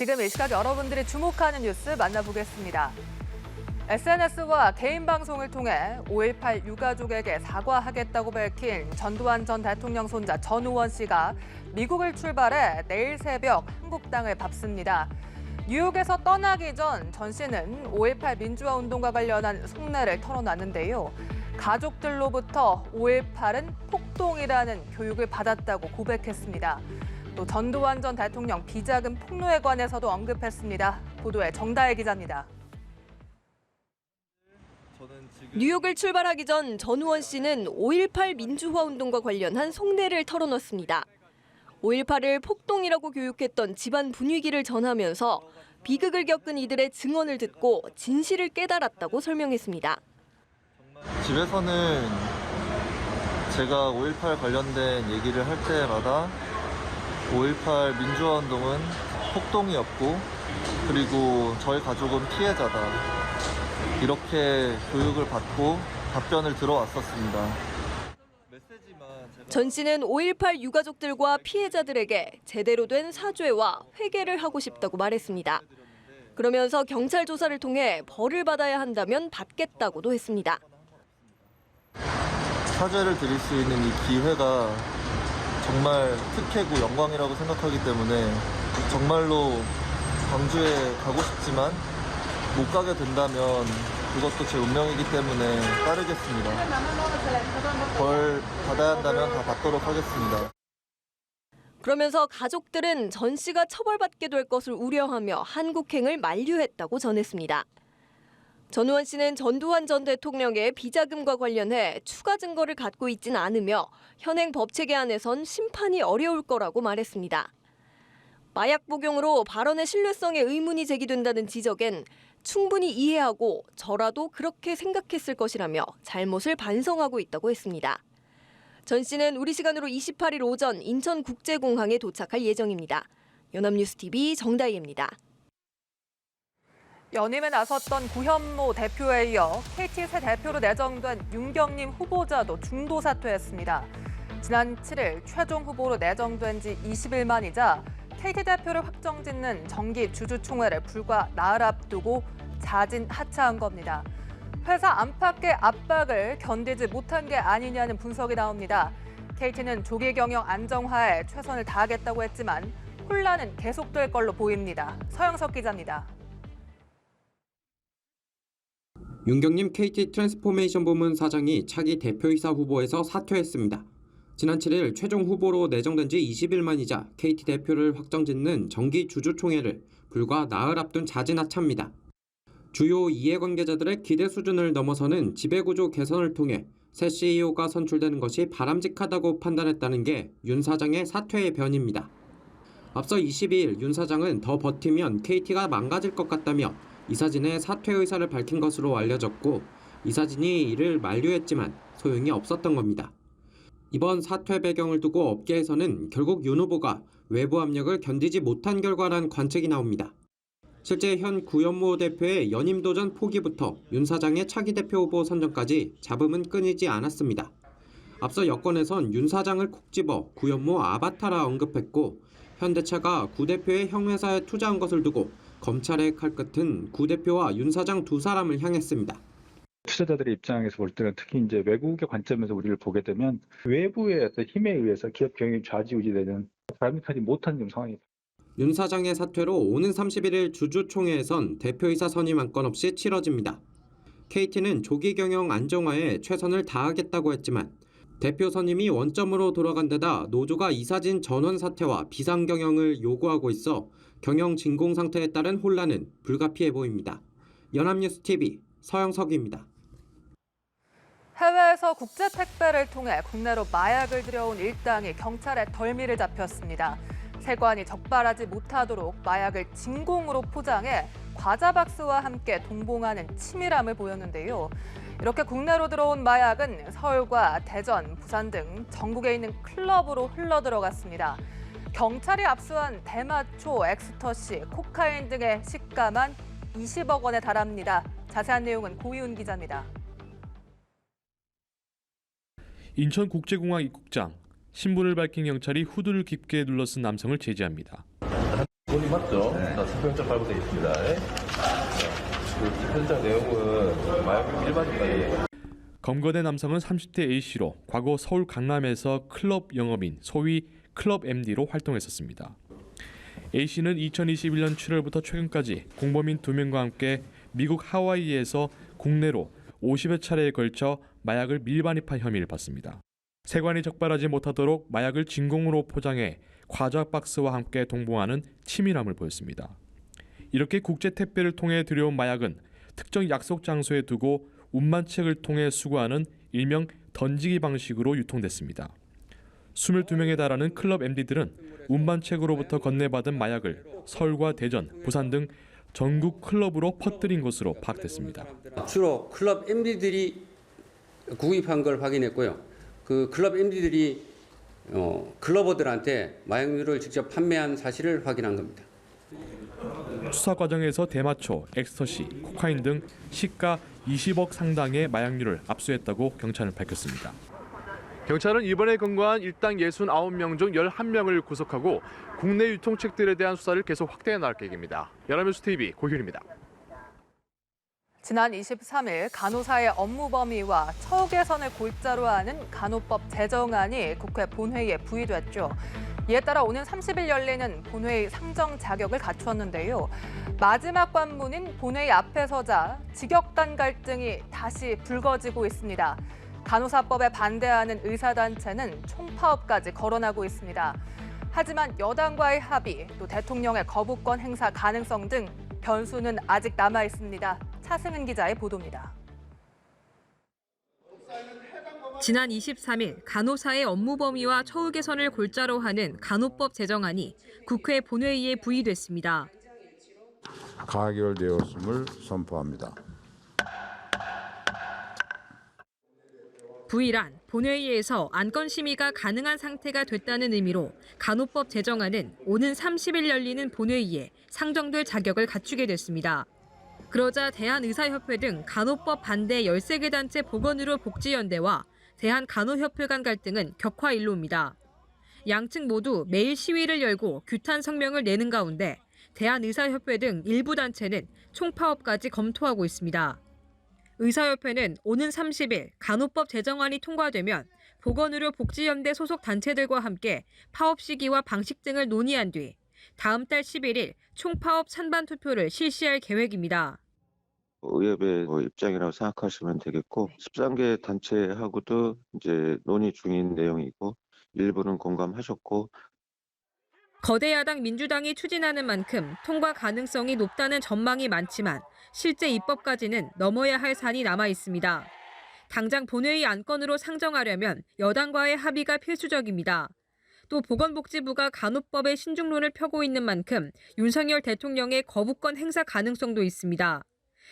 지금 이 시각 여러분들이 주목하는 뉴스 만나보겠습니다. SNS와 개인 방송을 통해 5.18 유가족에게 사과하겠다고 밝힌 전두환 전 대통령 손자 전우원 씨가 미국을 출발해 내일 새벽 한국 땅을 밟습니다. 뉴욕에서 떠나기 전 전 씨는 5.18 민주화 운동과 관련한 속내를 털어놨는데요. 가족들로부터 5.18은 폭동이라는 교육을 받았다고 고백했습니다. 또 전두환 전 대통령 비자금 폭로에 관해서도 언급했습니다. 보도에 정다혜 기자입니다. 뉴욕을 출발하기 전 전우원 씨는 5.18 민주화 운동과 관련한 속내를 털어놓습니다. 5.18을 폭동이라고 교육했던 집안 분위기를 전하면서 비극을 겪은 이들의 증언을 듣고 진실을 깨달았다고 설명했습니다. 집에서는 제가 5.18 관련된 얘기를 할 때마다 5.18 민주화 운동은 폭동이었고 그리고 저희 가족은 피해자다. 이렇게 교육을 받고 답변을 들어왔었습니다. 전 씨는 5.18 유가족들과 피해자들에게 제대로 된 사죄와 회개를 하고 싶다고 말했습니다. 그러면서 경찰 조사를 통해 벌을 받아야 한다면 받겠다고도 했습니다. 사죄를 드릴 수 있는 이 기회가 정말 특혜고 영광이라고 생각하기 때문에 정말로 광주에 가고 싶지만 못 가게 된다면 그것도 제 운명이기 때문에 따르겠습니다. 벌 받아야 한다면 다 받도록 하겠습니다. 그러면서 가족들은 전 씨가 처벌받게 될 것을 우려하며 한국행을 만류했다고 전했습니다. 전우원 씨는 전두환 전 대통령의 비자금과 관련해 추가 증거를 갖고 있진 않으며 현행 법체계 안에선 심판이 어려울 거라고 말했습니다. 마약 복용으로 발언의 신뢰성에 의문이 제기된다는 지적엔 충분히 이해하고 저라도 그렇게 생각했을 것이라며 잘못을 반성하고 있다고 했습니다. 전 씨는 우리 시간으로 28일 오전 인천국제공항에 도착할 예정입니다. 연합뉴스TV 정다희입니다. 연임에 나섰던 구현모 대표에 이어 KT 새 대표로 내정된 윤경림 후보자도 중도 사퇴했습니다. 지난 7일 최종 후보로 내정된 지 20일 만이자 KT 대표를 확정짓는 정기 주주총회를 불과 나흘 앞두고 자진 하차한 겁니다. 회사 안팎의 압박을 견디지 못한 게 아니냐는 분석이 나옵니다. KT는 조기 경영 안정화에 최선을 다하겠다고 했지만 혼란은 계속될 걸로 보입니다. 서영석 기자입니다. 윤경림 KT 트랜스포메이션 부문 사장이 차기 대표이사 후보에서 사퇴했습니다. 지난 7일 최종 후보로 내정된 지 20일 만이자 KT 대표를 확정짓는 정기 주주총회를 불과 나흘 앞둔 자진 하차입니다. 주요 이해관계자들의 기대 수준을 넘어서는 지배구조 개선을 통해 새 CEO가 선출되는 것이 바람직하다고 판단했다는 게 윤 사장의 사퇴의 변입니다. 앞서 22일 윤 사장은 더 버티면 KT가 망가질 것 같다며 이사진의 사퇴 의사를 밝힌 것으로 알려졌고 이사진이 이를 만류했지만 소용이 없었던 겁니다. 이번 사퇴 배경을 두고 업계에서는 결국 윤 후보가 외부 압력을 견디지 못한 결과란 관측이 나옵니다. 실제 현 구현모 대표의 연임 도전 포기부터 윤 사장의 차기 대표 후보 선정까지 잡음은 끊이지 않았습니다. 앞서 여권에선 윤 사장을 콕 집어 구현모 아바타라 언급했고 현대차가 구 대표의 형회사에 투자한 것을 두고 검찰의 칼끝은 구 대표와 윤 사장 두 사람을 향했습니다. 투자자들의 입장에서 볼 때는 특히 이제 외국의 관점에서 우리를 보게 되면 외부의 어떤 힘에 의해서 기업 경영이 좌지우지되는 바람직하지 못한 좀 상황입니다. 윤 사장의 사퇴로 오는 31일 주주총회에선 대표이사 선임 안건 없이 치러집니다. KT는 조기 경영 안정화에 최선을 다하겠다고 했지만 대표 선임이 원점으로 돌아간 데다 노조가 이사진 전원 사퇴와 비상 경영을 요구하고 있어 경영 진공 상태에 따른 혼란은 불가피해 보입니다. 연합뉴스TV 서영석입니다. 해외에서 국제 택배를 통해 국내로 마약을 들여온 일당이 경찰의 덜미를 잡혔습니다. 세관이 적발하지 못하도록 마약을 진공으로 포장해 과자 박스와 함께 동봉하는 치밀함을 보였는데요. 이렇게 국내로 들어온 마약은 서울과 대전, 부산 등 전국에 있는 클럽으로 흘러들어갔습니다. 경찰이 압수한 대마초, 엑스터시, 코카인 등의 시가만 20억 원에 달합니다. 자세한 내용은 고희훈 기자입니다. 인천국제공항 입국장, 신분을 밝힌 경찰이 후드를 깊게 눌러쓴 남성을 제지합니다. 맞죠? 네. 자, 집행장 발부되어 있습니다. 그 집행장 내용은 마약 일반인가요? 검거된 남성은 30대 A씨로 과거 서울 강남에서 클럽 영업인 소위 클럽 MD로 활동했었습니다. A씨는 2021년 7월부터 최근까지 공범인 2명과 함께 미국 하와이에서 국내로 50여 차례에 걸쳐 마약을 밀반입한 혐의를 받습니다. 세관이 적발하지 못하도록 마약을 진공으로 포장해 과자 박스와 함께 동봉하는 치밀함을 보였습니다. 이렇게 국제 택배를 통해 들여온 마약은 특정 약속 장소에 두고 운반책을 통해 수거하는 일명 던지기 방식으로 유통됐습니다. 22명에 달하는 클럽 MD들은 운반책으로부터 건네받은 마약을 서울과 대전, 부산 등 전국 클럽으로 퍼뜨린 것으로 파악됐습니다. 주로 클럽 MD들이 구입한 걸 확인했고요. 그 클럽 MD들이 클러버들한테 마약류를 직접 판매한 사실을 확인한 겁니다. 수사 과정에서 대마초, 엑스터시, 코카인 등 시가 20억 상당의 마약류를 압수했다고 경찰은 밝혔습니다. 경찰은 이번에 검거한 일당 69명 중 11명을 구속하고 국내 유통책들에 대한 수사를 계속 확대해 나갈 계획입니다. 연합뉴스 TV 고현입니다. 지난 23일 간호사의 업무 범위와 처우 개선을 골자로 하는 간호법 제정안이 국회 본회의에 부의됐죠. 이에 따라 오는 30일 열리는 본회의 상정 자격을 갖추었는데요. 마지막 관문인 본회의 앞에 서자 직역단 갈등이 다시 불거지고 있습니다. 간호사법에 반대하는 의사단체는 총파업까지 거론하고 있습니다. 하지만 여당과의 합의, 또 대통령의 거부권 행사 가능성 등 변수는 아직 남아 있습니다. 차승은 기자의 보도입니다. 지난 23일 간호사의 업무 범위와 처우 개선을 골자로 하는 간호법 제정안이 국회 본회의에 부의됐습니다. 가결되었음을 선포합니다. 부의란 본회의에서 안건 심의가 가능한 상태가 됐다는 의미로 간호법 제정안은 오는 30일 열리는 본회의에 상정될 자격을 갖추게 됐습니다. 그러자 대한의사협회 등 간호법 반대 13개 단체 보건의료 복지연대와 대한간호협회 간 갈등은 격화일로입니다. 양측 모두 매일 시위를 열고 규탄 성명을 내는 가운데 대한의사협회 등 일부 단체는 총파업까지 검토하고 있습니다. 의사협회는 오는 30일 간호법 제정안이 통과되면 보건의료 복지연대 소속 단체들과 함께 파업 시기와 방식 등을 논의한 뒤 다음 달 11일 총파업 찬반 투표를 실시할 계획입니다. 의협의 입장이라고 생각하시면 되겠고 13개 단체하고도 이제 논의 중인 내용이고 일부는 공감하셨고 거대 야당 민주당이 추진하는 만큼 통과 가능성이 높다는 전망이 많지만 실제 입법까지는 넘어야 할 산이 남아 있습니다. 당장 본회의 안건으로 상정하려면 여당과의 합의가 필수적입니다. 또 보건복지부가 간호법의 신중론을 펴고 있는 만큼 윤석열 대통령의 거부권 행사 가능성도 있습니다.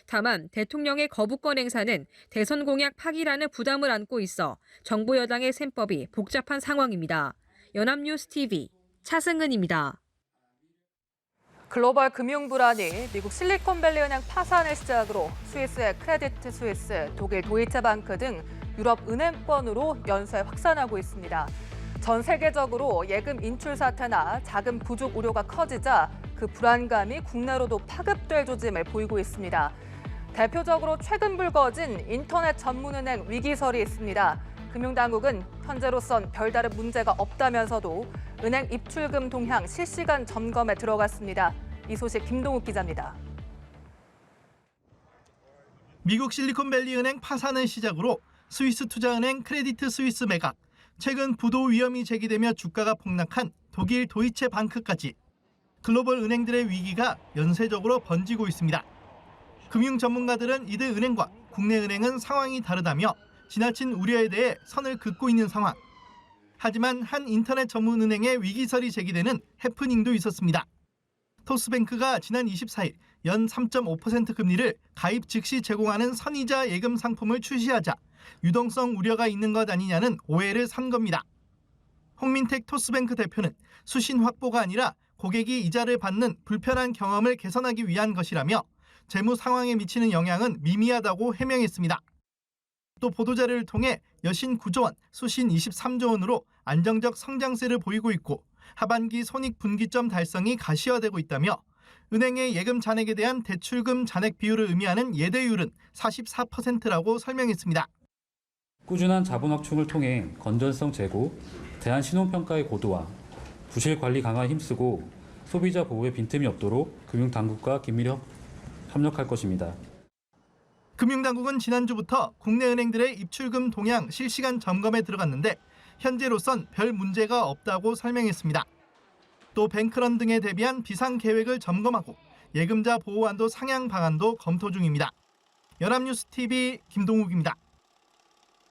다만 대통령의 거부권 행사는 대선 공약 파기라는 부담을 안고 있어 정부 여당의 셈법이 복잡한 상황입니다. 연합뉴스 TV 차승은입니다. 글로벌 금융 불안이 미국 실리콘밸리은행 파산을 시작으로 스위스의 크레디트 스위스, 독일 도이체방크 등 유럽 은행권으로 연쇄 확산하고 있습니다. 전 세계적으로 예금 인출 사태나 자금 부족 우려가 커지자 그 불안감이 국내로도 파급될 조짐을 보이고 있습니다. 대표적으로 최근 불거진 인터넷 전문은행 위기설이 있습니다. 금융당국은 현재로선 별다른 문제가 없다면서도 은행 입출금 동향 실시간 점검에 들어갔습니다. 이 소식 김동욱 기자입니다. 미국 실리콘밸리은행 파산을 시작으로 스위스 투자은행 크레디트 스위스 매각, 최근 부도 위험이 제기되며 주가가 폭락한 독일 도이체방크까지 글로벌 은행들의 위기가 연쇄적으로 번지고 있습니다. 금융 전문가들은 이들 은행과 국내 은행은 상황이 다르다며 지나친 우려에 대해 선을 긋고 있는 상황. 하지만 한 인터넷 전문 은행의 위기설이 제기되는 해프닝도 있었습니다. 토스뱅크가 지난 24일 연 3.5% 금리를 가입 즉시 제공하는 선이자 예금 상품을 출시하자 유동성 우려가 있는 것 아니냐는 오해를 산 겁니다. 홍민택 토스뱅크 대표는 수신 확보가 아니라 고객이 이자를 받는 불편한 경험을 개선하기 위한 것이라며 재무 상황에 미치는 영향은 미미하다고 해명했습니다. 또 보도자료를 통해 여신 9조 원, 수신 23조 원으로 안정적 성장세를 보이고 있고 하반기 손익분기점 달성이 가시화되고 있다며 은행의 예금 잔액에 대한 대출금 잔액 비율을 의미하는 예대율은 44%라고 설명했습니다. 꾸준한 자본 확충을 통해 건전성 제고, 대안 신용평가의 고도화, 부실 관리 강화에 힘쓰고 소비자 보호에 빈틈이 없도록 금융당국과 긴밀히 협력할 것입니다. 금융당국은 지난주부터 국내 은행들의 입출금 동향 실시간 점검에 들어갔는데 현재로선 별 문제가 없다고 설명했습니다. 또 뱅크런 등에 대비한 비상 계획을 점검하고 예금자 보호 한도 상향 방안도 검토 중입니다. 연합뉴스 TV 김동욱입니다.